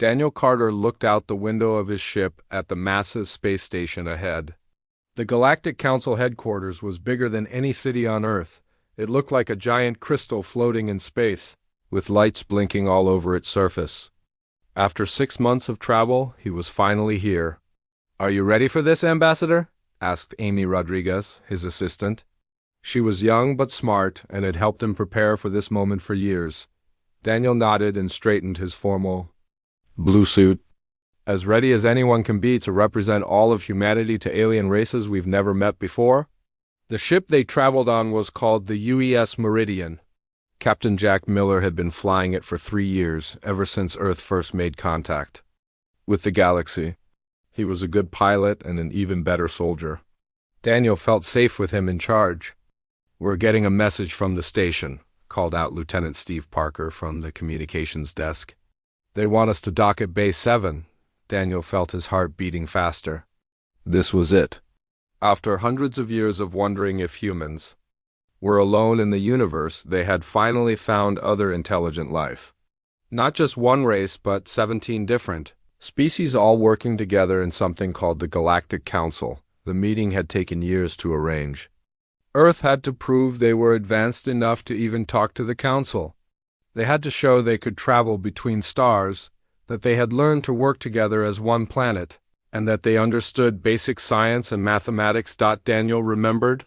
Daniel Carter looked out the window of his ship at the massive space station ahead. The Galactic Council headquarters was bigger than any city on Earth. It looked like a giant crystal floating in space, with lights blinking all over its surface. After 6 months of travel, he was finally here. "Are you ready for this, Ambassador?" asked Amy Rodriguez, his assistant. She was young but smart and had helped him prepare for this moment for years. Daniel nodded and straightened his formal blue suit. "As ready as anyone can be to represent all of humanity to alien races we've never met before." The ship they traveled on was called the UES Meridian. Captain Jack Miller had been flying it for 3 years, ever since Earth first made contact with the galaxy. He was a good pilot and an even better soldier. Daniel felt safe with him in charge. "We're getting a message from the station," called out Lieutenant Steve Parker from the communications desk. "They want us to dock at Bay 7. Daniel felt his heart beating faster. This was it. After hundreds of years of wondering if humans were alone in the universe, they had finally found other intelligent life. Not just one race, but 17 different species all working together in something called the Galactic Council. The meeting had taken years to arrange. Earth had to prove they were advanced enough to even talk to the Council. They had to show they could travel between stars, that they had learned to work together as one planet, and that they understood basic science and mathematics. Daniel remembered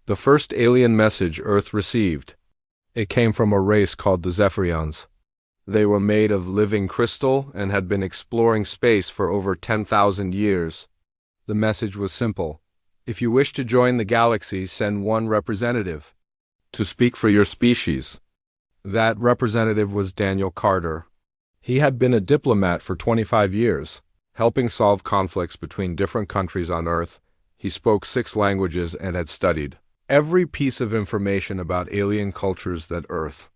the first alien message Earth received. It came from a race called the Zephyrians. They were made of living crystal and had been exploring space for over 10,000 years. The message was simple. If you wish to join the galaxy, send one representative to speak for your species. That representative was Daniel Carter. He had been a diplomat for 25 years, helping solve conflicts between different countries on Earth. He spoke 6 languages and had studied every piece of information about alien cultures that Earth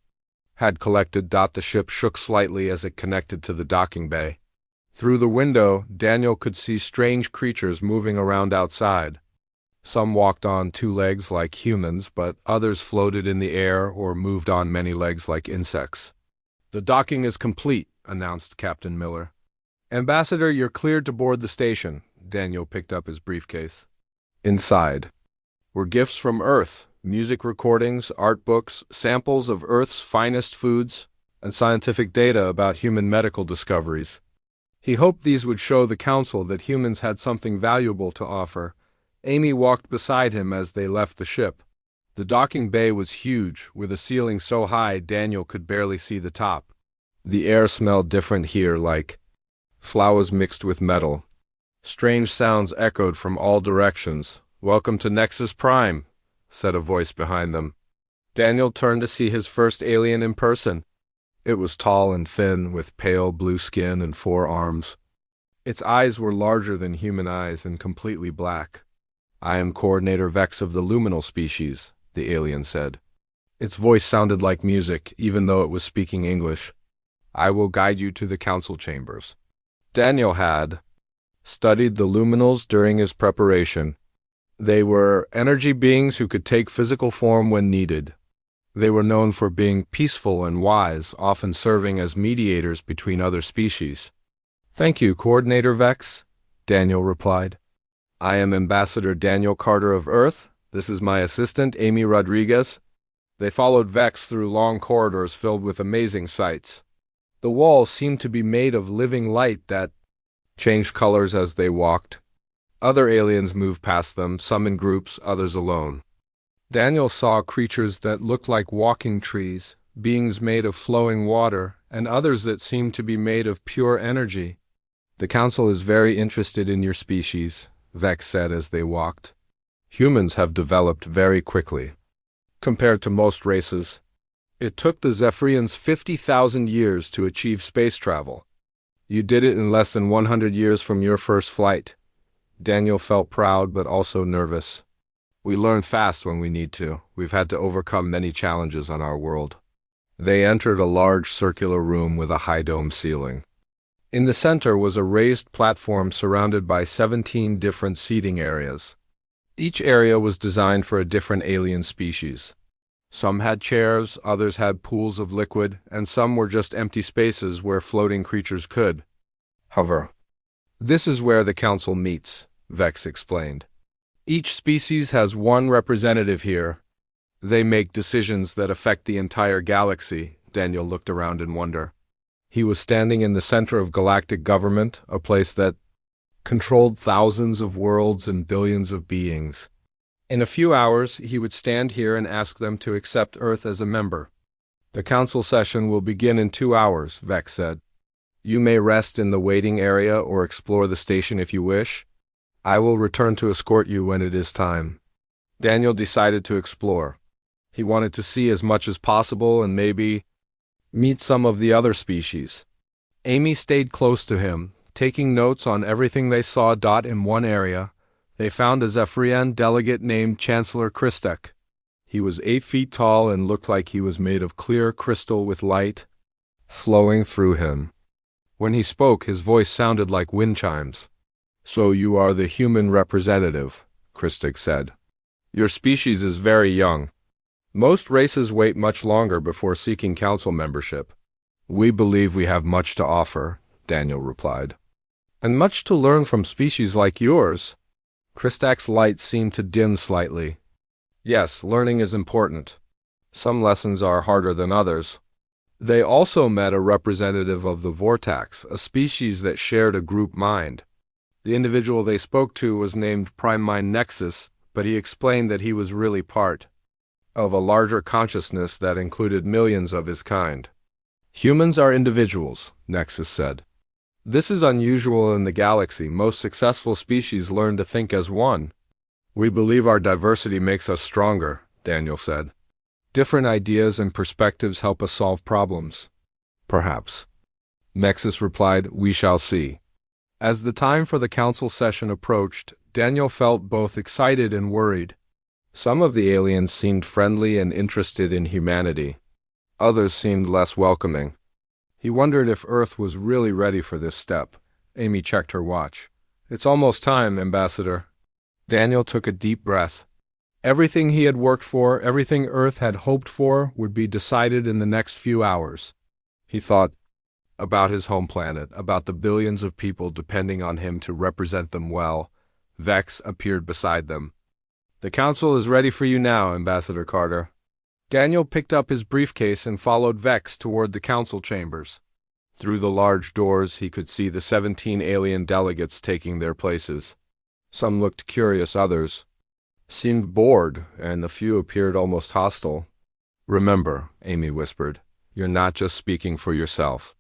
had collected. The ship shook slightly as it connected to the docking bay. Through the window, Daniel could see strange creatures moving around outside. Some walked on 2 legs like humans, but others floated in the air or moved on many legs like insects. "The docking is complete," announced Captain Miller. "Ambassador, you're cleared to board the station." Daniel picked up his briefcase. Inside were gifts from Earth, music recordings, art books, samples of Earth's finest foods, and scientific data about human medical discoveries. He hoped these would show the Council that humans had something valuable to offer. Amy walked beside him as they left the ship. The docking bay was huge, with a ceiling so high Daniel could barely see the top. The air smelled different here, like flowers mixed with metal. Strange sounds echoed from all directions. "Welcome to Nexus Prime," said a voice behind them. Daniel turned to see his first alien in person. It was tall and thin, with pale blue skin and 4 arms. Its eyes were larger than human eyes and completely black. "I am Coordinator Vex of the Luminal species," the alien said. Its voice sounded like music, even though it was speaking English. "I will guide you to the Council chambers." Daniel had studied the Luminals during his preparation. They were energy beings who could take physical form when needed. They were known for being peaceful and wise, often serving as mediators between other species. "Thank you, Coordinator Vex," Daniel replied. "I am Ambassador Daniel Carter of Earth. This is my assistant, Amy Rodriguez." They followed Vex through long corridors filled with amazing sights. The walls seemed to be made of living light that changed colors as they walked. Other aliens moved past them, some in groups, others alone. Daniel saw creatures that looked like walking trees, beings made of flowing water, and others that seemed to be made of pure energy. "The Council is very interested in your species," Vex said as they walked. "Humans have developed very quickly compared to most races. It took the Zephyrians 50,000 years to achieve space travel. You did it in less than 100 years from your first flight." Daniel felt proud but also nervous. "We learn fast when we need to. We've had to overcome many challenges on our world." They entered a large circular room with a high dome ceiling. In the center was a raised platform surrounded by 17 different seating areas. Each area was designed for a different alien species. Some had chairs, others had pools of liquid, and some were just empty spaces where floating creatures could Hover. This is where the council meets, Vex explained. Each species has one representative here. They make decisions that affect the entire galaxy. Daniel looked around in wonder. He was standing in the center of galactic government, a place that controlled thousands of worlds and billions of beings. In a few hours, he would stand here and ask them to accept Earth as a member. The council session will begin in 2 hours, Vex said. You may rest in the waiting area or explore the station if you wish. I will return to escort you when it is time. Daniel decided to explore. He wanted to see as much as possible and maybe meet some of the other species. Amy stayed close to him, taking notes on everything they saw. In one area, they found a Zephyrian delegate named Chancellor Christek. He was 8 feet tall and looked like he was made of clear crystal with light flowing through him. When he spoke, his voice sounded like wind chimes. So you are the human representative, Christek said. Your species is very young. Most races wait much longer before seeking council membership. We believe we have much to offer, Daniel replied. And much to learn from species like yours. Christek's light seemed to dim slightly. Yes, learning is important. Some lessons are harder than others. They also met a representative of the Vortax, a species that shared a group mind. The individual they spoke to was named Prime Mind Nexus, but he explained that he was really part of a larger consciousness that included millions of his kind. Humans are individuals, Nexus said. This is unusual in the galaxy. Most successful species learn to think as one. We believe our diversity makes us stronger, Daniel said. Different ideas and perspectives help us solve problems. Perhaps. Nexus replied, we shall see. As the time for the council session approached, Daniel felt both excited and worried. Some of the aliens seemed friendly and interested in humanity. Others seemed less welcoming. He wondered if Earth was really ready for this step. Amy checked her watch. It's almost time, Ambassador. Daniel took a deep breath. Everything he had worked for, everything Earth had hoped for, would be decided in the next few hours. He thought about his home planet, about the billions of people depending on him to represent them well. Vex appeared beside them. The council is ready for you now, Ambassador Carter. Daniel picked up his briefcase and followed Vex toward the council chambers. Through the large doors, he could see the 17 alien delegates taking their places. Some looked curious, others seemed bored, and a few appeared almost hostile. Remember, Amy whispered, you're not just speaking for yourself.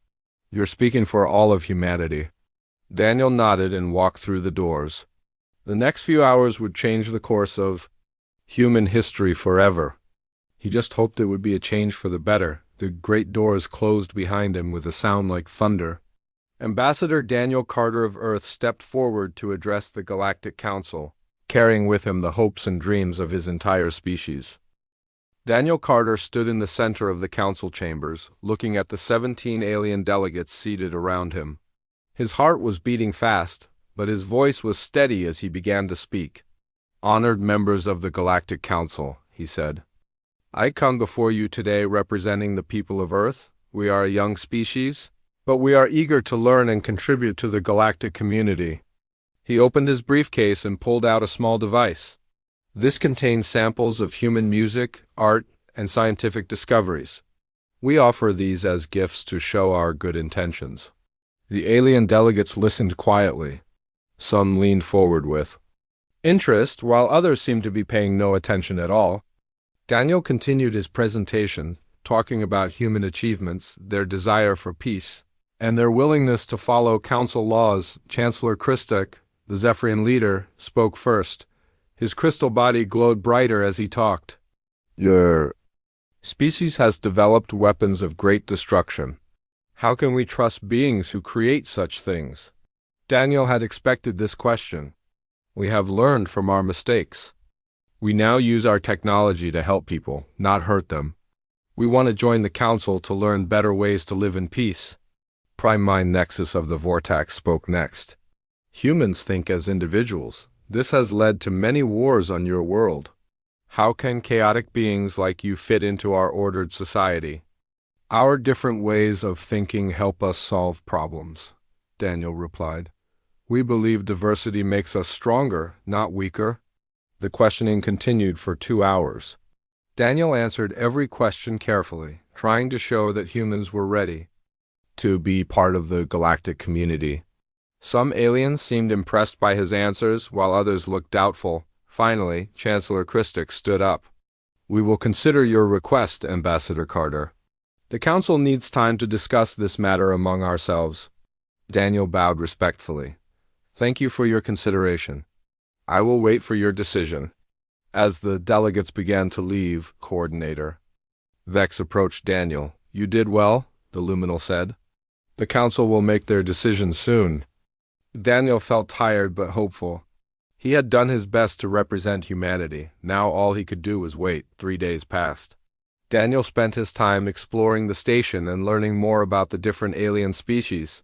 You're speaking for all of humanity. Daniel nodded and walked through the doors. The next few hours would change the course of human history forever. He just hoped it would be a change for the better. The great doors closed behind him with a sound like thunder. Ambassador Daniel Carter of Earth stepped forward to address the Galactic Council, carrying with him the hopes and dreams of his entire species. Daniel Carter stood in the center of the council chambers, looking at the 17 alien delegates seated around him. His heart was beating fast, but his voice was steady as he began to speak. Honored members of the Galactic Council, he said. I come before you today representing the people of Earth. We are a young species, but we are eager to learn and contribute to the galactic community. He opened his briefcase and pulled out a small device. This contains samples of human music, art, and scientific discoveries. We offer these as gifts to show our good intentions. The alien delegates listened quietly. Some leaned forward with interest, while others seemed to be paying no attention at all. Daniel continued his presentation, talking about human achievements, their desire for peace, and their willingness to follow council laws. Chancellor Christek, the Zephyrian leader, spoke first. His crystal body glowed brighter as he talked. Your species has developed weapons of great destruction. How can we trust beings who create such things? Daniel had expected this question. We have learned from our mistakes. We now use our technology to help people, not hurt them. We want to join the council to learn better ways to live in peace. Prime Mind Nexus of the Vortax spoke next. Humans think as individuals. This has led to many wars on your world. How can chaotic beings like you fit into our ordered society? Our different ways of thinking help us solve problems. Daniel replied. "We believe diversity makes us stronger, not weaker." The questioning continued for 2 hours. Daniel answered every question carefully, trying to show that humans were ready to be part of the galactic community. Some aliens seemed impressed by his answers, while others looked doubtful. Finally, Chancellor Christic stood up. "We will consider your request, Ambassador Carter. The Council needs time to discuss this matter among ourselves." Daniel bowed respectfully. "Thank you for your consideration. I will wait for your decision." As the delegates began to leave, Coordinator Vex approached Daniel. "You did well," the Luminal said. "The Council will make their decision soon." Daniel felt tired but hopeful. He had done his best to represent humanity. Now all he could do was wait. 3 days passed. Daniel spent his time exploring the station and learning more about the different alien species.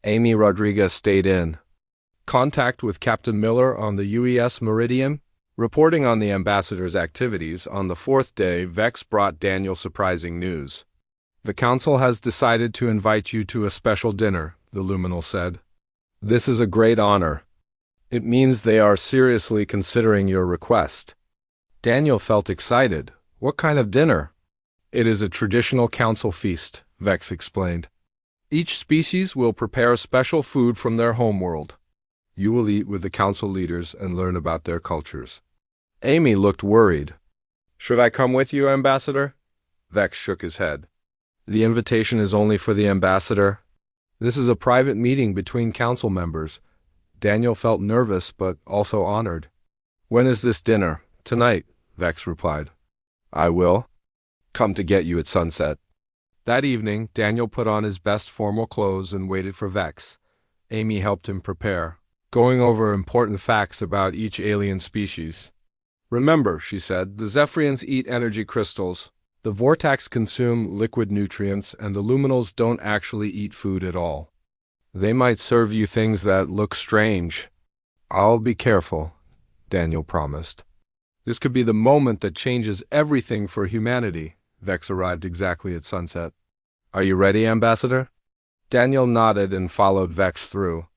Amy Rodriguez stayed in contact with Captain Miller on the UES Meridian, reporting on the ambassador's activities. On the 4th day, Vex brought Daniel surprising news. "The Council has decided to invite you to a special dinner," the Luminal said. "This is a great honor. It means they are seriously considering your request." Daniel felt excited. "What kind of dinner?" "It is a traditional council feast," Vex explained. "Each species will prepare special food from their homeworld. You will eat with the council leaders and learn about their cultures." Amy looked worried. "Should I come with you, Ambassador?" Vex shook his head. "The invitation is only for the ambassador. This is a private meeting between council members." Daniel felt nervous but also honored. "When is this dinner?" "Tonight," Vex replied. "I will come to get you at sunset." That evening, Daniel put on his best formal clothes and waited for Vex. Amy helped him prepare, going over important facts about each alien species. "Remember," she said, "the Zephyrians eat energy crystals. The Vortax consume liquid nutrients, and the Luminals don't actually eat food at all. They might serve you things that look strange." "I'll be careful," Daniel promised. "This could be the moment that changes everything for humanity." Vex arrived exactly at sunset. "Are you ready, Ambassador?" Daniel nodded and followed Vex through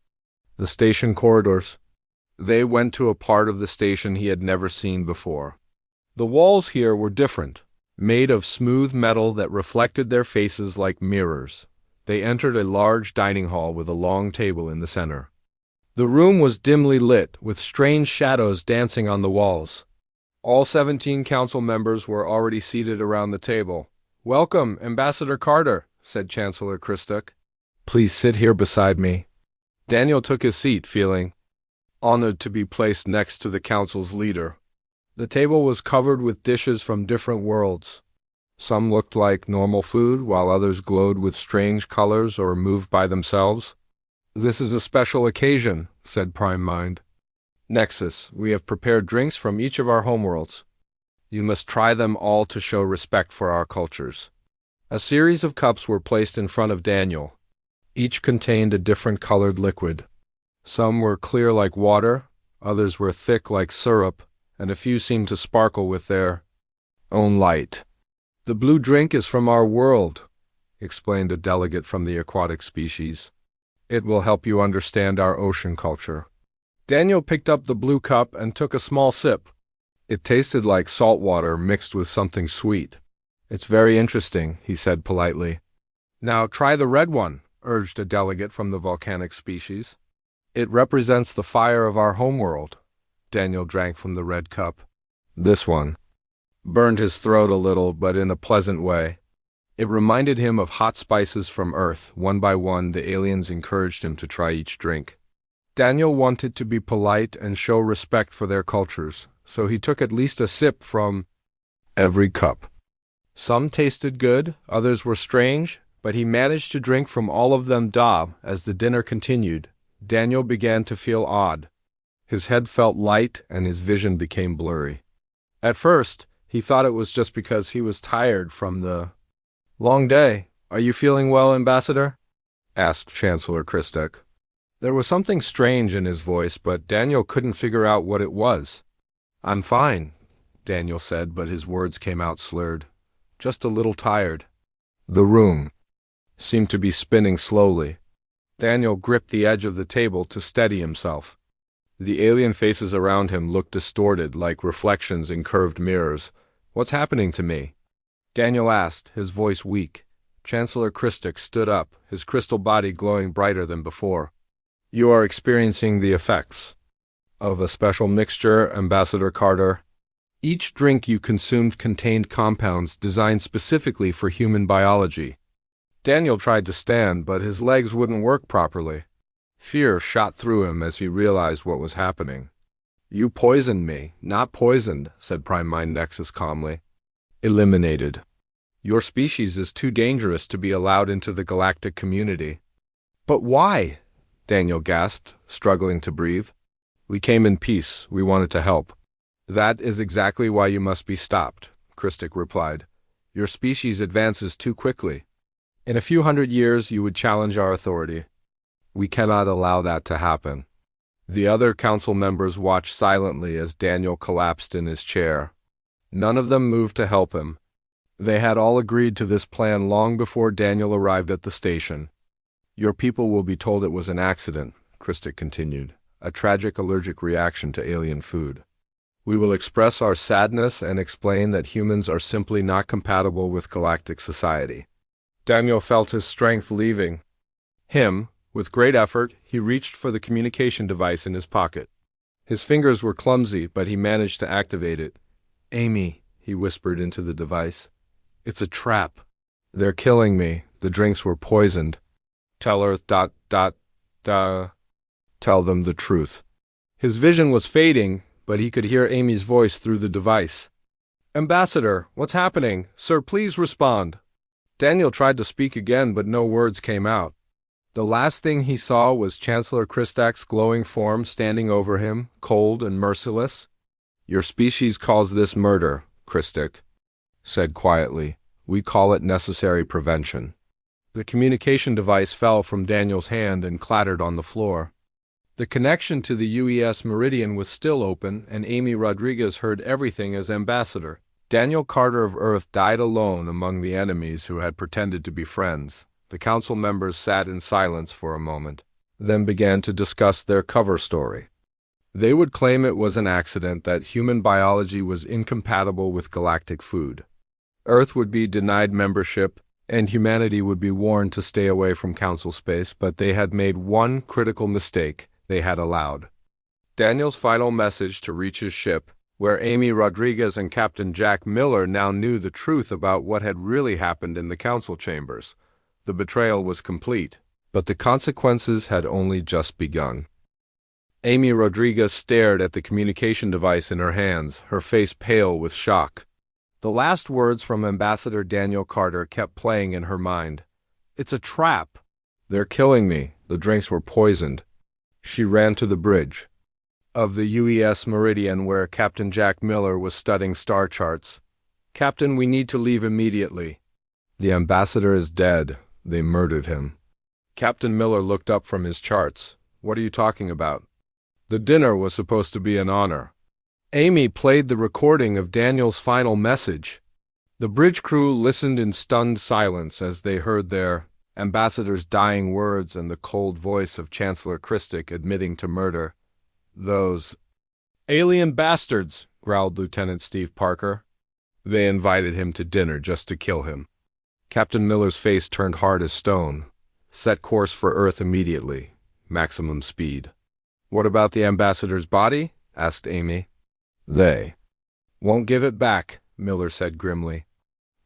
the station corridors. They went to a part of the station he had never seen before. The walls here were different, made of smooth metal that reflected their faces like mirrors. They entered a large dining hall with a long table in the center. The room was dimly lit, with strange shadows dancing on the walls. All 17 council members were already seated around the table. "Welcome, Ambassador Carter," said Chancellor Christic. "Please sit here beside me." Daniel took his seat, feeling honored to be placed next to the council's leader. The table was covered with dishes from different worlds. Some looked like normal food, while others glowed with strange colors or moved by themselves. "This is a special occasion," said Prime Mind. "Nexus, we have prepared drinks from each of our homeworlds. You must try them all to show respect for our cultures." A series of cups were placed in front of Daniel. Each contained a different colored liquid. Some were clear like water, others were thick like syrup, and a few seemed to sparkle with their own light. "The blue drink is from our world," explained a delegate from the aquatic species. "It will help you understand our ocean culture." Daniel picked up the blue cup and took a small sip. It tasted like salt water mixed with something sweet. "It's very interesting," he said politely. "Now try the red one," urged a delegate from the volcanic species. "It represents the fire of our homeworld." Daniel drank from the red cup. This one burned his throat a little, but in a pleasant way. It reminded him of hot spices from Earth. One by one, the aliens encouraged him to try each drink. Daniel wanted to be polite and show respect for their cultures, so he took at least a sip from every cup. Some tasted good, others were strange, but he managed to drink from all of them. As the dinner continued, Daniel began to feel odd. His head felt light and his vision became blurry. At first, he thought it was just because he was tired from the long day. "Are you feeling well, Ambassador?" asked Chancellor Christic. There was something strange in his voice, but Daniel couldn't figure out what it was. "I'm fine," Daniel said, but his words came out slurred. "Just a little tired." The room seemed to be spinning slowly. Daniel gripped the edge of the table to steady himself. The alien faces around him looked distorted, like reflections in curved mirrors. "What's happening to me?" Daniel asked, his voice weak. Chancellor Christic stood up, his crystal body glowing brighter than before. "You are experiencing the effects of a special mixture, Ambassador Carter. Each drink you consumed contained compounds designed specifically for human biology." Daniel tried to stand, but his legs wouldn't work properly. Fear shot through him as he realized what was happening. "You poisoned me, not poisoned," said Prime Mind Nexus calmly. "Eliminated. Your species is too dangerous to be allowed into the galactic community." "But why?" Daniel gasped, struggling to breathe. "We came in peace. We wanted to help." "That is exactly why you must be stopped," Christic replied. "Your species advances too quickly. In a few hundred years you would challenge our authority. We cannot allow that to happen." The other council members watched silently as Daniel collapsed in his chair. None of them moved to help him. They had all agreed to this plan long before Daniel arrived at the station. "Your people will be told it was an accident," Christic continued, "a tragic allergic reaction to alien food. We will express our sadness and explain that humans are simply not compatible with galactic society." Daniel felt his strength leaving him. With great effort, he reached for the communication device in his pocket. His fingers were clumsy, but he managed to activate it. "Amy," he whispered into the device. "It's a trap. They're killing me. The drinks were poisoned. Tell Earth ... Tell them the truth." His vision was fading, but he could hear Amy's voice through the device. "Ambassador, what's happening? Sir, please respond." Daniel tried to speak again, but no words came out. The last thing he saw was Chancellor Christak's glowing form standing over him, cold and merciless. "Your species calls this murder," Christak said quietly. "We call it necessary prevention." The communication device fell from Daniel's hand and clattered on the floor. The connection to the UES Meridian was still open, and Amy Rodriguez heard everything as ambassador. Daniel Carter of Earth died alone among the enemies who had pretended to be friends. The council members sat in silence for a moment, then began to discuss their cover story. They would claim it was an accident, that human biology was incompatible with galactic food. Earth would be denied membership, and humanity would be warned to stay away from council space, but they had made one critical mistake. They had allowed Daniel's final message to reach his ship, where Amy Rodriguez and Captain Jack Miller now knew the truth about what had really happened in the council chambers. The betrayal was complete, but the consequences had only just begun. Amy Rodriguez stared at the communication device in her hands, her face pale with shock. The last words from Ambassador Daniel Carter kept playing in her mind. "It's a trap. They're killing me. The drinks were poisoned." She ran to the bridge of the UES Meridian where Captain Jack Miller was studying star charts. "Captain, we need to leave immediately." "The ambassador is dead. They murdered him." Captain Miller looked up from his charts. "What are you talking about?" "The dinner was supposed to be an honor." Amy played the recording of Daniel's final message. The bridge crew listened in stunned silence as they heard their ambassador's dying words and the cold voice of Chancellor Christic admitting to murder. "Those alien bastards," growled Lieutenant Steve Parker. "They invited him to dinner just to kill him." Captain Miller's face turned hard as stone. "Set course for Earth immediately. Maximum speed." "What about the ambassador's body?" asked Amy. "They won't give it back," Miller said grimly.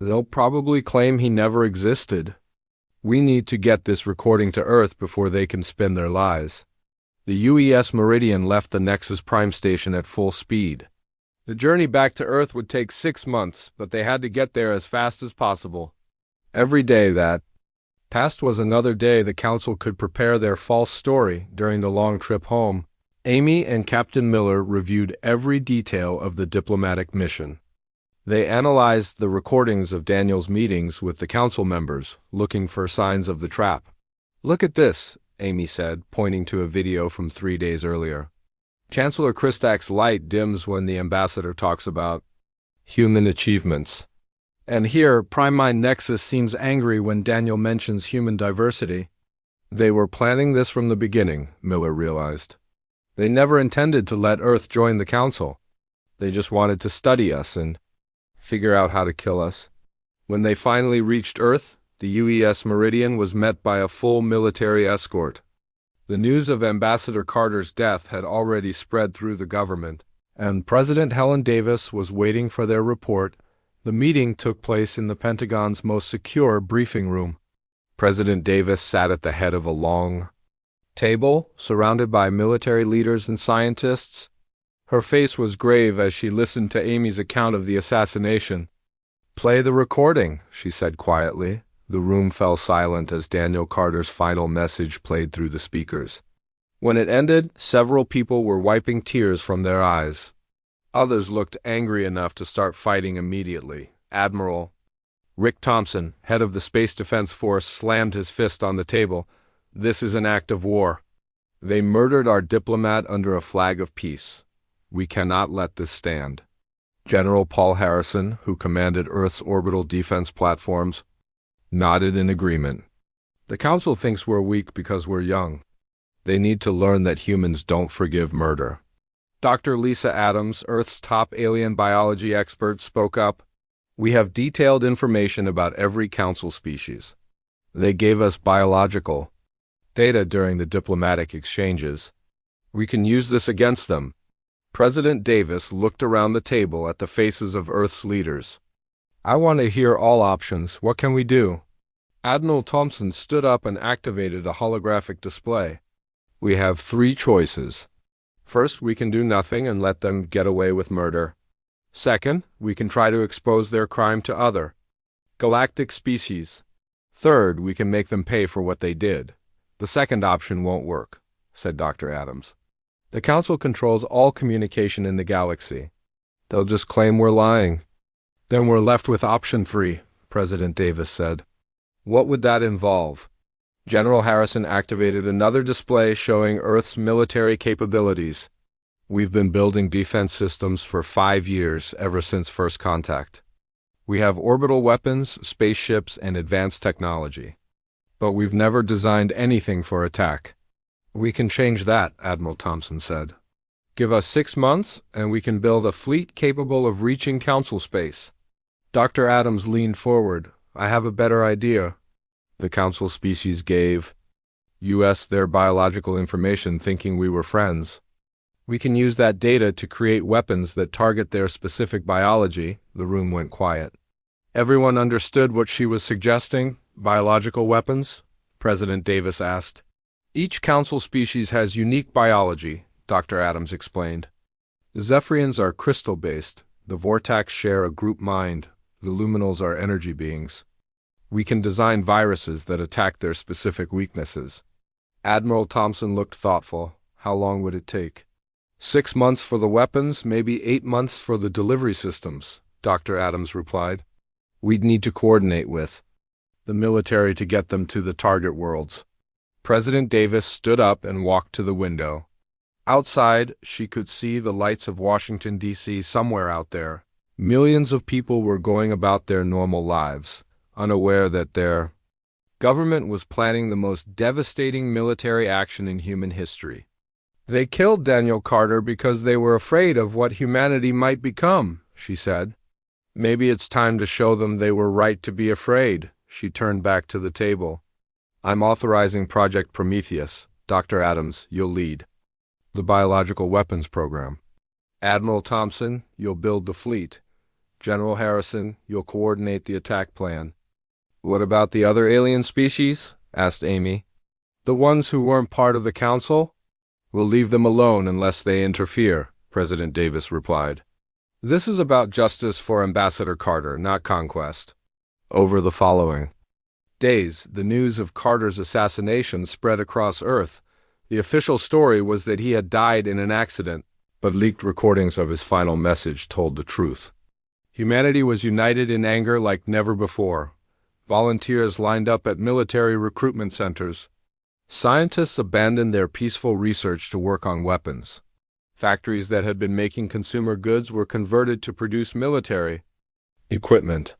"They'll probably claim he never existed. We need to get this recording to Earth before they can spin their lies." The UES Meridian left the Nexus Prime Station at full speed. The journey back to Earth would take 6 months, but they had to get there as fast as possible. Every day that passed was another day the Council could prepare their false story. During the long trip home, Amy and Captain Miller reviewed every detail of the diplomatic mission. They analyzed the recordings of Daniel's meetings with the council members, looking for signs of the trap. "Look at this," Amy said, pointing to a video from 3 days earlier. "Chancellor Christak's light dims when the ambassador talks about human achievements. And here, Prime Mind Nexus seems angry when Daniel mentions human diversity." They were planning this from the beginning, Miller realized. They never intended to let Earth join the Council. They just wanted to study us and figure out how to kill us. When they finally reached Earth, the UES Meridian was met by a full military escort. The news of Ambassador Carter's death had already spread through the government, and President Helen Davis was waiting for their report. The meeting took place in the Pentagon's most secure briefing room. President Davis sat at the head of a long table, surrounded by military leaders and scientists. Her face was grave as she listened to Amy's account of the assassination. "Play the recording," she said quietly. The room fell silent as Daniel Carter's final message played through the speakers. When it ended, several people were wiping tears from their eyes. Others looked angry enough to start fighting immediately. Admiral Rick Thompson, head of the Space Defense Force, slammed his fist on the table. "This is an act of war. They murdered our diplomat under a flag of peace. We cannot let this stand." General Paul Harrison, who commanded Earth's orbital defense platforms, nodded in agreement. "The Council thinks we're weak because we're young. They need to learn that humans don't forgive murder." Dr. Lisa Adams, Earth's top alien biology expert, spoke up. "We have detailed information about every Council species. They gave us biological data during the diplomatic exchanges. We can use this against them." President Davis looked around the table at the faces of Earth's leaders. "I want to hear all options. What can we do?" Admiral Thompson stood up and activated a holographic display. "We have 3 choices. First, we can do nothing and let them get away with murder. Second, we can try to expose their crime to other galactic species. Third, we can make them pay for what they did." "The second option won't work," said Dr. Adams. "The Council controls all communication in the galaxy. They'll just claim we're lying." "Then we're left with option 3, President Davis said. "What would that involve?" General Harrison activated another display showing Earth's military capabilities. "We've been building defense systems for 5 years, ever since first contact. We have orbital weapons, spaceships, and advanced technology. But we've never designed anything for attack." "We can change that," Admiral Thompson said. "Give us 6 months, and we can build a fleet capable of reaching Council space." Dr. Adams leaned forward. "I have a better idea." The Council species gave us their biological information thinking we were friends. "We can use that data to create weapons that target their specific biology." The room went quiet. Everyone understood what she was suggesting. "Biological weapons?" President Davis asked. "Each Council species has unique biology," Dr. Adams explained. "The Zephyrians are crystal-based. The Vortax share a group mind. The Luminals are energy beings. We can design viruses that attack their specific weaknesses." Admiral Thompson looked thoughtful. "How long would it take?" 6 months for the weapons, maybe 8 months for the delivery systems," Dr. Adams replied. "We'd need to coordinate with the military to get them to the target worlds." President Davis stood up and walked to the window. Outside, she could see the lights of Washington, D.C. somewhere out there. Millions of people were going about their normal lives, unaware that their government was planning the most devastating military action in human history. "They killed Daniel Carter because they were afraid of what humanity might become," she said. "Maybe it's time to show them they were right to be afraid." She turned back to the table. "I'm authorizing Project Prometheus. Dr. Adams, you'll lead the biological weapons program. Admiral Thompson, you'll build the fleet. General Harrison, you'll coordinate the attack plan." "What about the other alien species?" asked Amy. "The ones who weren't part of the Council? We'll leave them alone unless they interfere," President Davis replied. "This is about justice for Ambassador Carter, not conquest." Over the following days, the news of Carter's assassination spread across Earth. The official story was that he had died in an accident, but leaked recordings of his final message told the truth. Humanity was united in anger like never before. Volunteers lined up at military recruitment centers. Scientists abandoned their peaceful research to work on weapons. Factories that had been making consumer goods were converted to produce military equipment.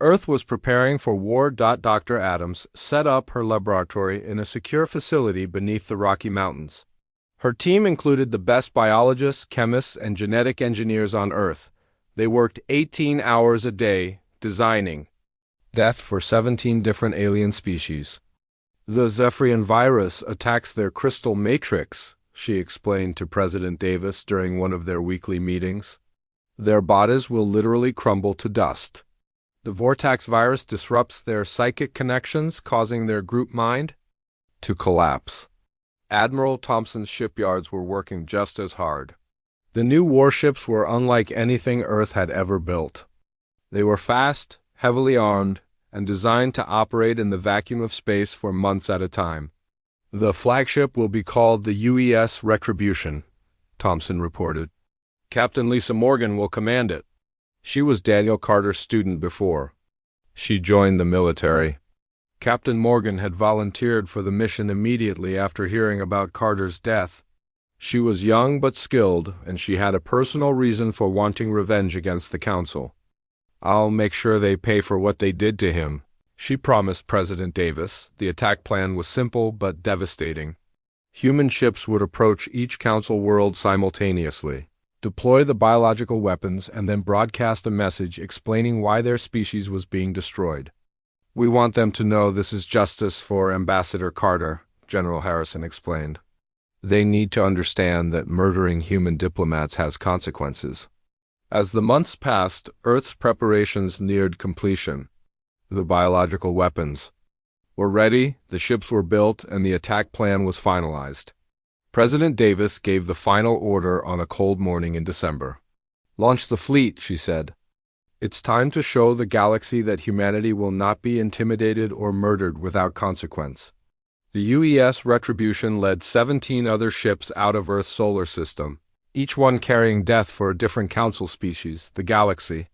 Earth was preparing for war. Dr. Adams set up her laboratory in a secure facility beneath the Rocky Mountains. Her team included the best biologists, chemists, and genetic engineers on Earth. They worked 18 hours a day designing death for 17 different alien species. The Zephyrian virus attacks their crystal matrix, she explained to President Davis during one of their weekly meetings. Their bodies will literally crumble to dust. The Vortex virus disrupts their psychic connections, causing their group mind to collapse. Admiral Thompson's shipyards were working just as hard. The new warships were unlike anything Earth had ever built. They were fast, heavily armed, and designed to operate in the vacuum of space for months at a time. The flagship will be called the UES Retribution, Thompson reported. Captain Lisa Morgan will command it. She was Daniel Carter's student before she joined the military. Captain Morgan had volunteered for the mission immediately after hearing about Carter's death. She was young but skilled, and she had a personal reason for wanting revenge against the Council. "I'll make sure they pay for what they did to him," she promised President Davis. The attack plan was simple but devastating. Human ships would approach each Council world simultaneously, deploy the biological weapons, and then broadcast a message explaining why their species was being destroyed. "We want them to know this is justice for Ambassador Carter," General Harrison explained. "They need to understand that murdering human diplomats has consequences." As the months passed, Earth's preparations neared completion. The biological weapons were ready, the ships were built, and the attack plan was finalized. President Davis gave the final order on a cold morning in December. "Launch the fleet," she said. "It's time to show the galaxy that humanity will not be intimidated or murdered without consequence." The UES Retribution led 17 other ships out of Earth's solar system, each one carrying death for a different Council species. The galaxy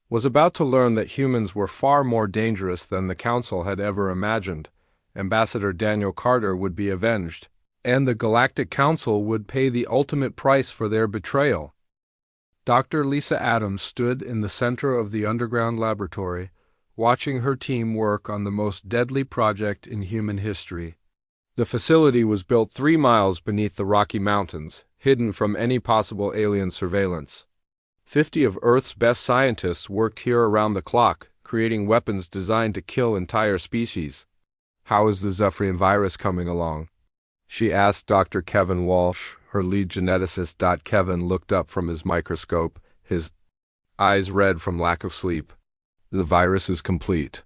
was about to learn that humans were far more dangerous than the Council had ever imagined. Ambassador Daniel Carter would be avenged, and the Galactic Council would pay the ultimate price for their betrayal. Dr. Lisa Adams stood in the center of the underground laboratory, watching her team work on the most deadly project in human history. The facility was built 3 miles beneath the Rocky Mountains, hidden from any possible alien surveillance. 50 of Earth's best scientists worked here around the clock, creating weapons designed to kill entire species. "How is the Zephyrian virus coming along?" she asked Dr. Kevin Walsh, her lead geneticist. Kevin looked up from his microscope, his eyes red from lack of sleep. "The virus is complete.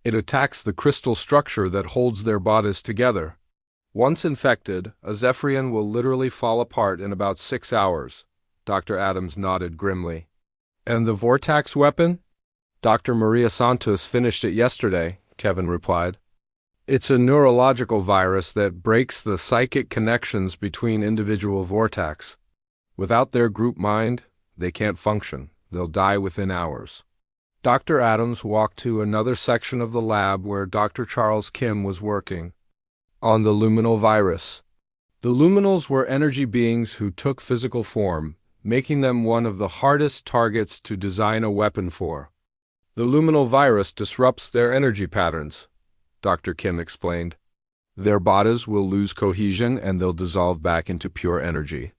It attacks the crystal structure that holds their bodies together. Once infected, a Zephyrian will literally fall apart in about 6 hours." Dr. Adams nodded grimly. "And the Vortex weapon?" "Dr. Maria Santos finished it yesterday," Kevin replied. "It's a neurological virus that breaks the psychic connections between individual vortex. Without their group mind, they can't function. They'll die within hours." Dr. Adams walked to another section of the lab where Dr. Charles Kim was working on the luminal virus. The luminals were energy beings who took physical form, making them one of the hardest targets to design a weapon for. "The luminal virus disrupts their energy patterns," Dr. Kim explained. "Their bodies will lose cohesion and they'll dissolve back into pure energy.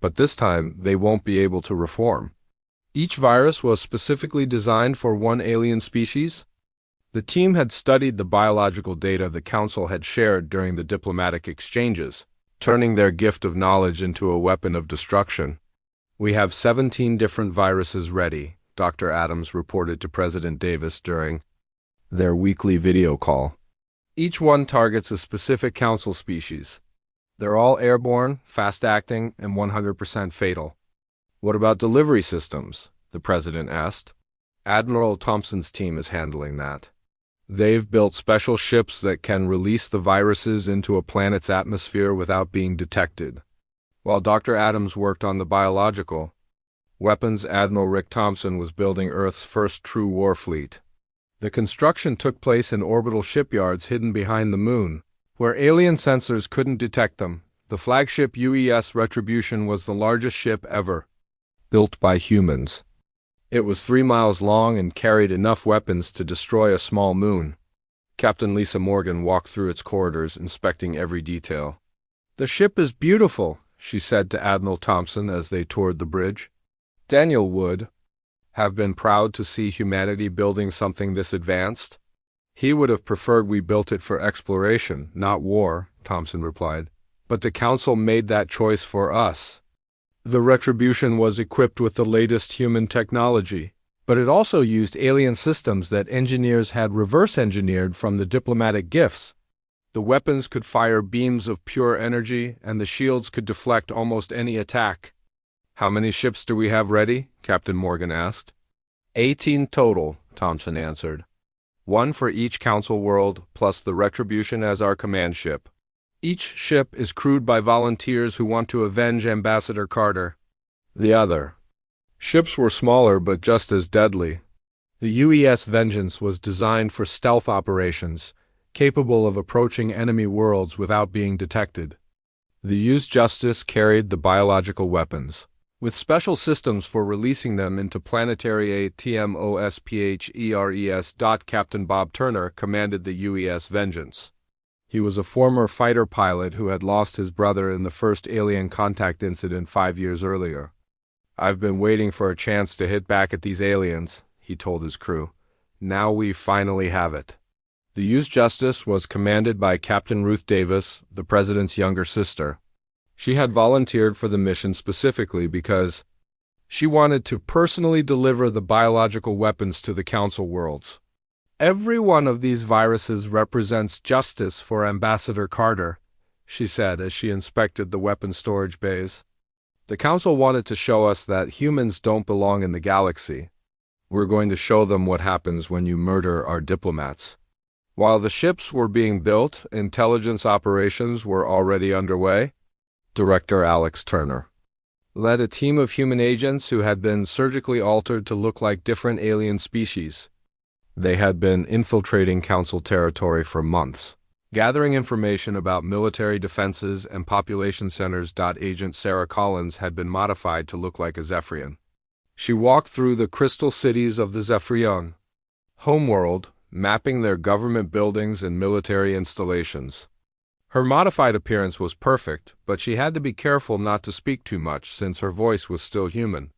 But this time, they won't be able to reform." Each virus was specifically designed for one alien species. The team had studied the biological data the Council had shared during the diplomatic exchanges, turning their gift of knowledge into a weapon of destruction. "We have 17 different viruses ready," Dr. Adams reported to President Davis during their weekly video call. "Each one targets a specific Council species. They're all airborne, fast-acting, and 100% fatal." "What about delivery systems?" the President asked. "Admiral Thompson's team is handling that. They've built special ships that can release the viruses into a planet's atmosphere without being detected." While Dr. Adams worked on the biological weapons, Admiral Rick Thompson was building Earth's first true war fleet. The construction took place in orbital shipyards hidden behind the moon, where alien sensors couldn't detect them. The flagship UES Retribution was the largest ship ever built by humans. It was 3 miles long and carried enough weapons to destroy a small moon. Captain Lisa Morgan walked through its corridors, inspecting every detail. "The ship is beautiful," she said to Admiral Thompson as they toured the bridge. Daniel would have been proud to see humanity building something this advanced. He would have preferred we built it for exploration, not war, Thompson replied. But the Council made that choice for us. The Retribution was equipped with the latest human technology, but it also used alien systems that engineers had reverse-engineered from the diplomatic gifts. The weapons could fire beams of pure energy, and the shields could deflect almost any attack. "How many ships do we have ready?" Captain Morgan asked. 18 total, Thompson answered. 1 for each Council world, plus the Retribution as our command ship. Each ship is crewed by volunteers who want to avenge Ambassador Carter. The other ships were smaller but just as deadly. The UES Vengeance was designed for stealth operations, capable of approaching enemy worlds without being detected. The UES Justice carried the biological weapons, with special systems for releasing them into planetary atmosphers. Captain Bob Turner commanded the UES Vengeance. He was a former fighter pilot who had lost his brother in the first alien contact incident 5 years earlier. "I've been waiting for a chance to hit back at these aliens," he told his crew. "Now we finally have it." The UES Justice was commanded by Captain Ruth Davis, the President's younger sister. She had volunteered for the mission specifically because she wanted to personally deliver the biological weapons to the Council worlds. "Every one of these viruses represents justice for Ambassador Carter," she said as she inspected the weapon storage bays. "The Council wanted to show us that humans don't belong in the galaxy. We're going to show them what happens when you murder our diplomats." While the ships were being built, intelligence operations were already underway. Director Alex Turner led a team of human agents who had been surgically altered to look like different alien species. They had been infiltrating Council territory for months, gathering information about military defenses and population centers. Agent Sarah Collins had been modified to look like a Zephyrian. She walked through the crystal cities of the Zephyrian homeworld, mapping their government buildings and military installations. Her modified appearance was perfect, but she had to be careful not to speak too much since her voice was still human.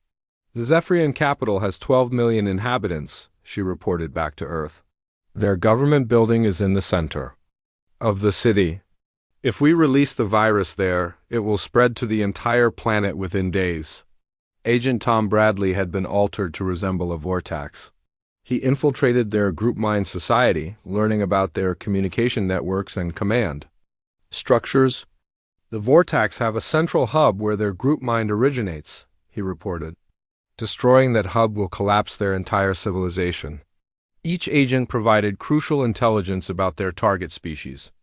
"The Zephyrian capital has 12 million inhabitants," she reported back to Earth. "Their government building is in the center of the city. If we release the virus there, it will spread to the entire planet within days." Agent Tom Bradley had been altered to resemble a vortex. He infiltrated their group mind society, learning about their communication networks and command structures. "The vortex have a central hub where their group mind originates," he reported. "Destroying that hub will collapse their entire civilization." Each agent provided crucial intelligence about their target species.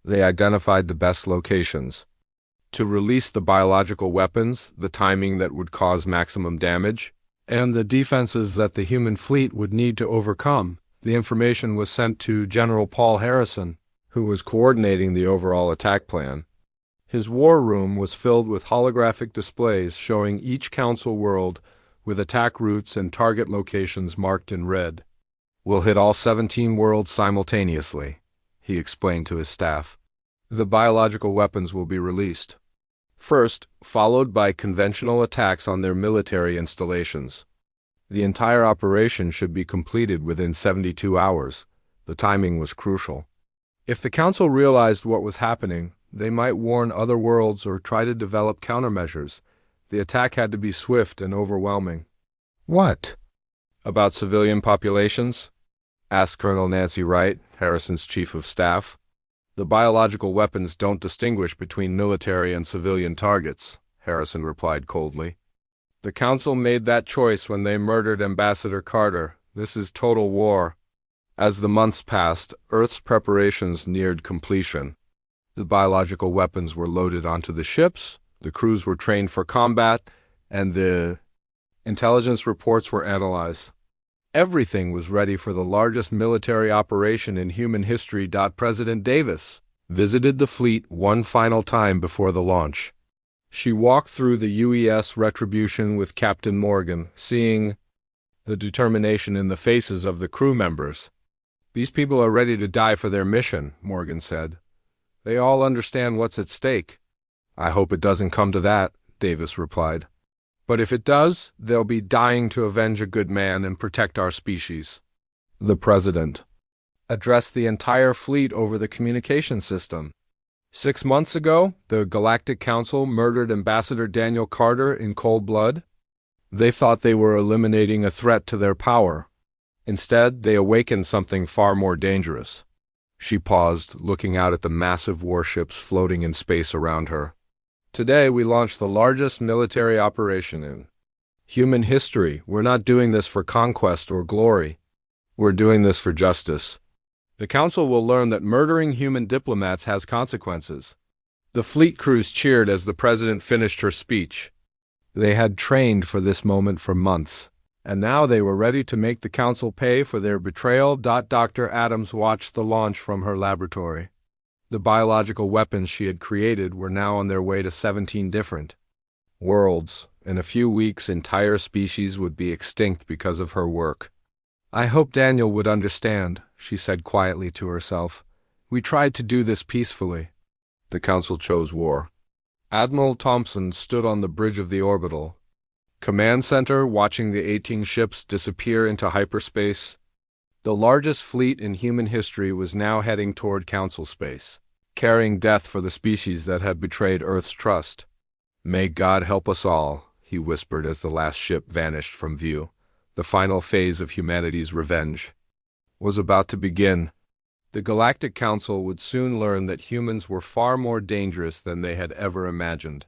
They identified the best locations to release the biological weapons, the timing that would cause maximum damage, and the defenses that the human fleet would need to overcome. The information was sent to General Paul Harrison, who was coordinating the overall attack plan. His war room was filled with holographic displays showing each Council world with attack routes and target locations marked in red. "We'll hit all 17 worlds simultaneously," he explained to his staff. "The biological weapons will be released first, followed by conventional attacks on their military installations. The entire operation should be completed within 72 hours. The timing was crucial. If the Council realized what was happening, they might warn other worlds or try to develop countermeasures. The attack had to be swift and overwhelming." "What about civilian populations?" asked Colonel Nancy Wright, Harrison's chief of staff. "The biological weapons don't distinguish between military and civilian targets," Harrison replied coldly. "The Council made that choice when they murdered Ambassador Carter. This is total war." As the months passed, Earth's preparations neared completion. The biological weapons were loaded onto the ships, the crews were trained for combat, and the intelligence reports were analyzed. Everything was ready for the largest military operation in human history. President Davis visited the fleet one final time before the launch. She walked through the UES Retribution with Captain Morgan, seeing the determination in the faces of the crew members. "These people are ready to die for their mission," Morgan said. "They all understand what's at stake." "I hope it doesn't come to that," Davis replied. "But if it does, they'll be dying to avenge a good man and protect our species." The president addressed the entire fleet over the communication system. 6 months ago, the Galactic Council murdered Ambassador Daniel Carter in cold blood. They thought they were eliminating a threat to their power. Instead, they awakened something far more dangerous. She paused, looking out at the massive warships floating in space around her. "Today, we launched the largest military operation in human history. We're not doing this for conquest or glory. We're doing this for justice. The Council will learn that murdering human diplomats has consequences." The fleet crews cheered as the president finished her speech. They had trained for this moment for months, and now they were ready to make the Council pay for their betrayal. Dr. Adams watched the launch from her laboratory. The biological weapons she had created were now on their way to 17 different worlds. In a few weeks, entire species would be extinct because of her work. "I hope Daniel would understand," she said quietly to herself. "We tried to do this peacefully." The Council chose war. Admiral Thompson stood on the bridge of the orbital command center, watching the 18 ships disappear into hyperspace. The largest fleet in human history was now heading toward Council space, carrying death for the species that had betrayed Earth's trust. "May God help us all," he whispered as the last ship vanished from view. The final phase of humanity's revenge was about to begin. The Galactic Council would soon learn that humans were far more dangerous than they had ever imagined.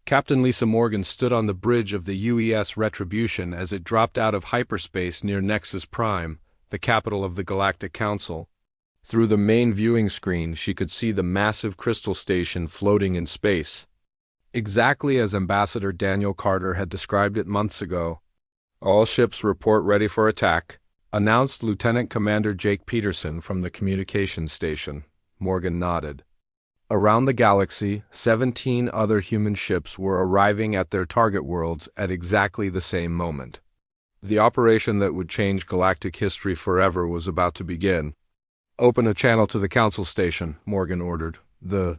Captain Lisa Morgan stood on the bridge of the UES Retribution as it dropped out of hyperspace near Nexus Prime, the capital of the Galactic Council. Through the main viewing screen, she could see the massive crystal station floating in space, exactly as Ambassador Daniel Carter had described it months ago. "All ships report ready for attack," announced Lieutenant Commander Jake Peterson from the communications station. Morgan nodded. Around the galaxy, 17 other human ships were arriving at their target worlds at exactly the same moment. The operation that would change galactic history forever was about to begin. "Open a channel to the Council station," Morgan ordered. The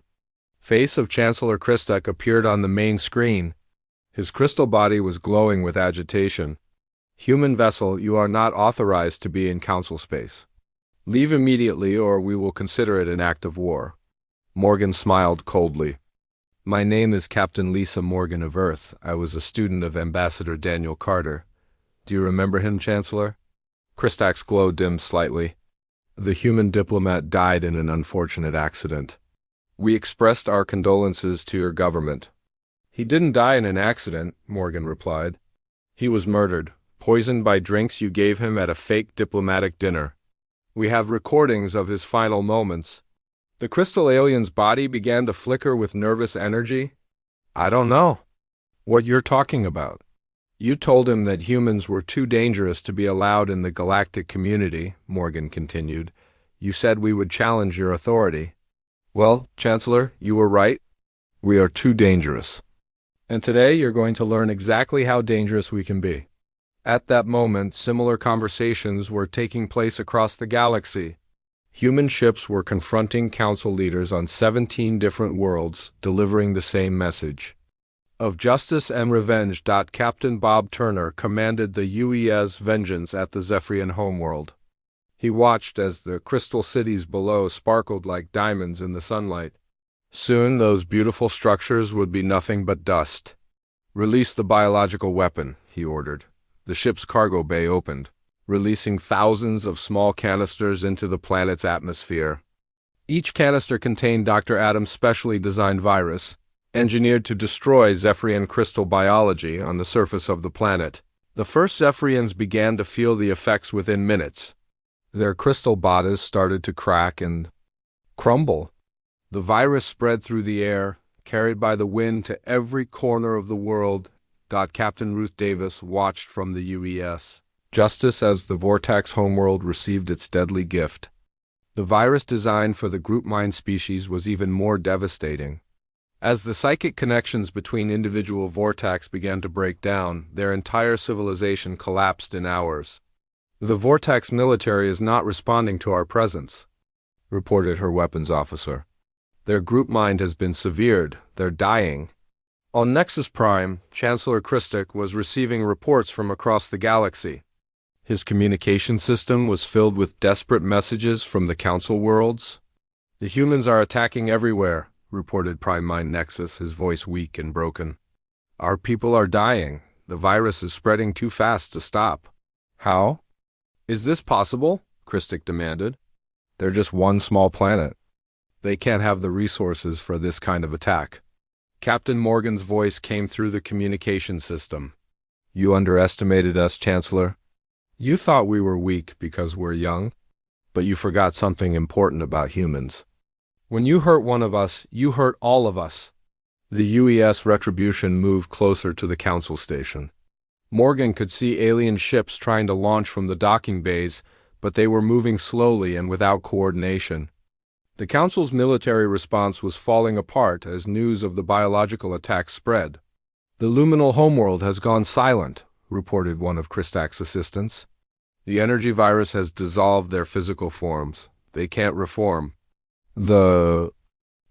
face of Chancellor Christek appeared on the main screen. His crystal body was glowing with agitation. "Human vessel, you are not authorized to be in Council space. Leave immediately or we will consider it an act of war." Morgan smiled coldly. "My name is Captain Lisa Morgan of Earth. I was a student of Ambassador Daniel Carter. Do you remember him, Chancellor?" Christak's glow dimmed slightly. "The human diplomat died in an unfortunate accident. We expressed our condolences to your government." "He didn't die in an accident," Morgan replied. "He was murdered, poisoned by drinks you gave him at a fake diplomatic dinner. We have recordings of his final moments." The crystal alien's body began to flicker with nervous energy. "I don't know what you're talking about." "You told him that humans were too dangerous to be allowed in the galactic community," Morgan continued. "You said we would challenge your authority. Well, Chancellor, you were right. We are too dangerous. And today you're going to learn exactly how dangerous we can be." At that moment, similar conversations were taking place across the galaxy. Human ships were confronting Council leaders on 17 different worlds, delivering the same message of justice and revenge. Captain Bob Turner commanded the UES Vengeance at the Zephyrian homeworld. He watched as the crystal cities below sparkled like diamonds in the sunlight. Soon those beautiful structures would be nothing but dust. "Release the biological weapon," he ordered. The ship's cargo bay opened, releasing thousands of small canisters into the planet's atmosphere. Each canister contained Dr. Adams' specially designed virus, engineered to destroy Zephyrian crystal biology on the surface of the planet. The first Zephyrians began to feel the effects within minutes. Their crystal bodies started to crack and crumble. The virus spread through the air, carried by the wind to every corner of the world. Captain Ruth Davis watched from the UES, just as the Vortex homeworld received its deadly gift. The virus designed for the group mind species was even more devastating. As the psychic connections between individual vortex began to break down, their entire civilization collapsed in hours. "The vortex military is not responding to our presence," reported her weapons officer. "Their group mind has been severed. They're dying." On Nexus Prime, Chancellor Christic was receiving reports from across the galaxy. His communication system was filled with desperate messages from the Council worlds. "The humans are attacking everywhere," reported Prime Mind Nexus, his voice weak and broken. "Our people are dying. The virus is spreading too fast to stop." "How is this possible?" Christic demanded. "They're just one small planet. They can't have the resources for this kind of attack." Captain Morgan's voice came through the communication system. "You underestimated us, Chancellor. You thought we were weak because we're young, but you forgot something important about humans. When you hurt one of us, you hurt all of us." The UES Retribution moved closer to the Council station. Morgan could see alien ships trying to launch from the docking bays, but they were moving slowly and without coordination. The Council's military response was falling apart as news of the biological attack spread. "The luminal homeworld has gone silent," reported one of Christak's assistants. "The energy virus has dissolved their physical forms. They can't reform." "The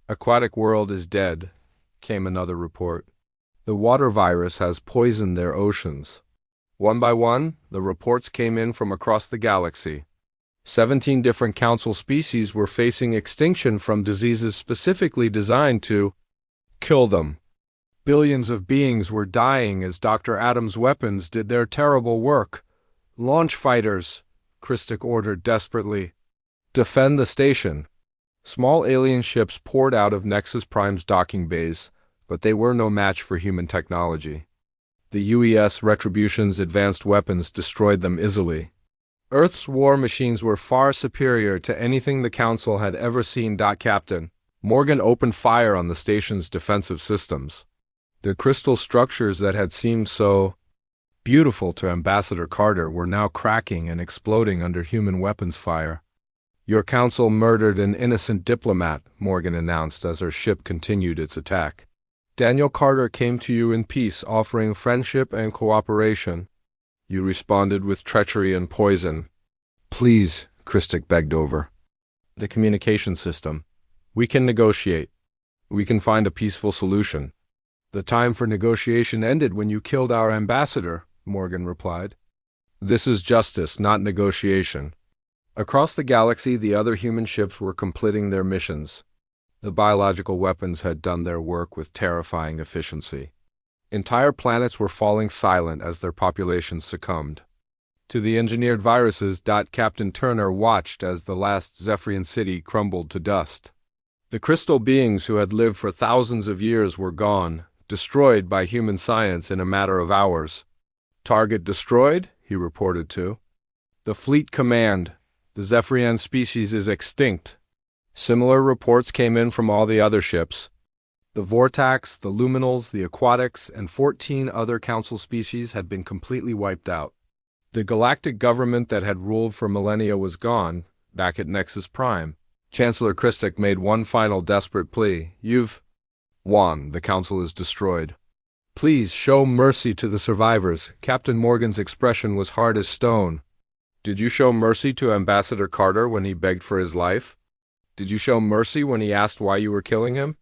aquatic world is dead," came another report. "The water virus has poisoned their oceans." One by one, the reports came in from across the galaxy. 17 different Council species were facing extinction from diseases specifically designed to kill them. Billions of beings were dying as Dr. Adams' weapons did their terrible work. "Launch fighters," Christic ordered desperately. "Defend the station." Small alien ships poured out of Nexus Prime's docking bays, but they were no match for human technology. The UES Retribution's advanced weapons destroyed them easily. Earth's war machines were far superior to anything the Council had ever seen. Captain Morgan opened fire on the station's defensive systems. The crystal structures that had seemed so beautiful to Ambassador Carter were now cracking and exploding under human weapons fire. "Your Council murdered an innocent diplomat," Morgan announced as her ship continued its attack. "Daniel Carter came to you in peace, offering friendship and cooperation. You responded with treachery and poison." "Please," Christic begged over. "The communication system. We can negotiate. We can find a peaceful solution." "The time for negotiation ended when you killed our ambassador," Morgan replied. "This is justice, not negotiation." Across the galaxy, the other human ships were completing their missions. The biological weapons had done their work with terrifying efficiency. Entire planets were falling silent as their populations succumbed to the engineered viruses. Captain Turner watched as the last Zephyrian city crumbled to dust. The crystal beings who had lived for thousands of years were gone, destroyed by human science in a matter of hours. "Target destroyed," he reported to the fleet command. "The Zephyrian species is extinct." Similar reports came in from all the other ships. The Vortax, the Luminals, the Aquatics, and 14 other Council species had been completely wiped out. The galactic government that had ruled for millennia was gone. Back at Nexus Prime, Chancellor Christic made one final desperate plea. "You've won. The Council is destroyed. Please show mercy to the survivors." Captain Morgan's expression was hard as stone. "Did you show mercy to Ambassador Carter when he begged for his life? Did you show mercy when he asked why you were killing him?"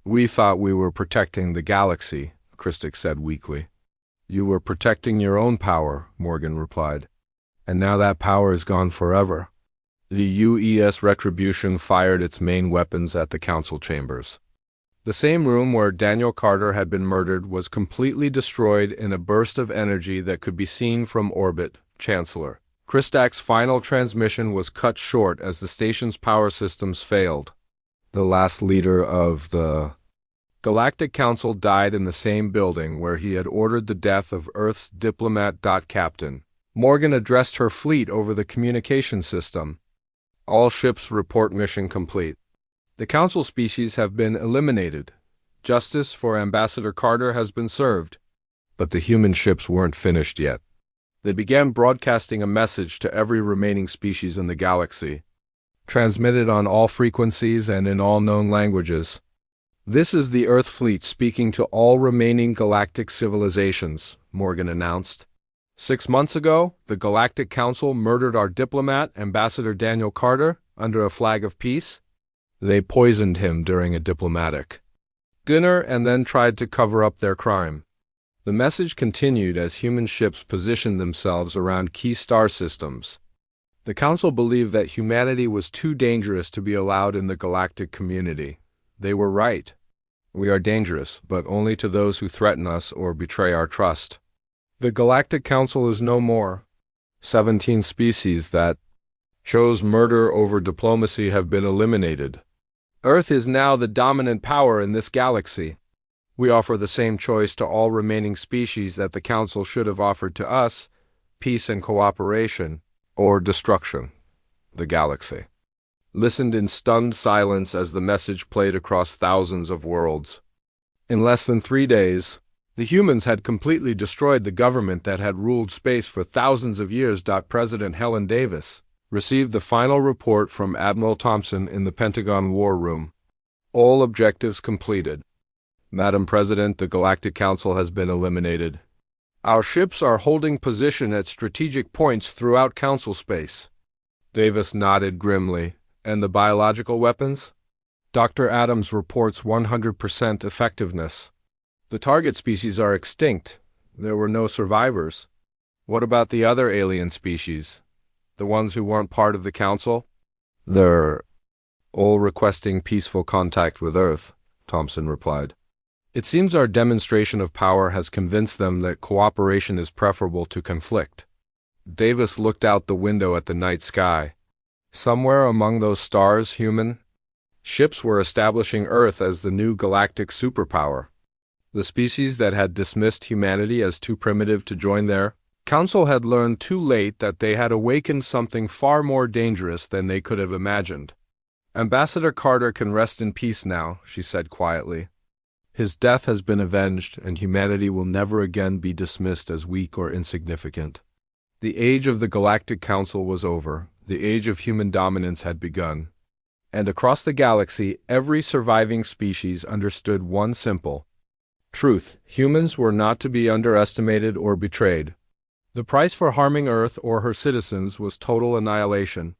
"We thought we were protecting the galaxy," Christic said weakly. "You were protecting your own power," Morgan replied. "And now that power is gone forever." The UES Retribution fired its main weapons at the Council chambers. The same room where Daniel Carter had been murdered was completely destroyed in a burst of energy that could be seen from orbit. Chancellor Christak's final transmission was cut short as the station's power systems failed. The last leader of the Galactic Council died in the same building where he had ordered the death of Earth's diplomat. Captain Morgan addressed her fleet over the communication system. "All ships report mission complete. The Council species have been eliminated. Justice for Ambassador Carter has been served." But the human ships weren't finished yet. They began broadcasting a message to every remaining species in the galaxy, transmitted on all frequencies and in all known languages. This is the Earth fleet speaking to all remaining galactic civilizations, Morgan announced. 6 months ago, the Galactic Council murdered our diplomat, Ambassador Daniel Carter, under a flag of peace. They poisoned him during a diplomatic dinner and then tried to cover up their crime. The message continued as human ships positioned themselves around key star systems. The Council believed that humanity was too dangerous to be allowed in the galactic community. They were right. We are dangerous, but only to those who threaten us or betray our trust. The Galactic Council is no more. 17 species that chose murder over diplomacy have been eliminated. Earth is now the dominant power in this galaxy. We offer the same choice to all remaining species that the Council should have offered to us: peace and cooperation, or destruction. The galaxy listened in stunned silence as the message played across thousands of worlds. In less than 3 days, the humans had completely destroyed the government that had ruled space for thousands of years. President Helen Davis received the final report from Admiral Thompson in the Pentagon War Room. All objectives completed. Madam President, the Galactic Council has been eliminated. Our ships are holding position at strategic points throughout Council space. Davis nodded grimly. And the biological weapons? Dr. Adams reports 100% effectiveness. The target species are extinct. There were no survivors. What about the other alien species? The ones who weren't part of the Council? They're all requesting peaceful contact with Earth, Thompson replied. It seems our demonstration of power has convinced them that cooperation is preferable to conflict. Davis looked out the window at the night sky. Somewhere among those stars, human ships were establishing Earth as the new galactic superpower. The species that had dismissed humanity as too primitive to join their Council had learned too late that they had awakened something far more dangerous than they could have imagined. Ambassador Carter can rest in peace now, she said quietly. His death has been avenged, and humanity will never again be dismissed as weak or insignificant. The age of the Galactic Council was over. The age of human dominance had begun. And across the galaxy, every surviving species understood one simple truth: humans were not to be underestimated or betrayed. The price for harming Earth or her citizens was total annihilation.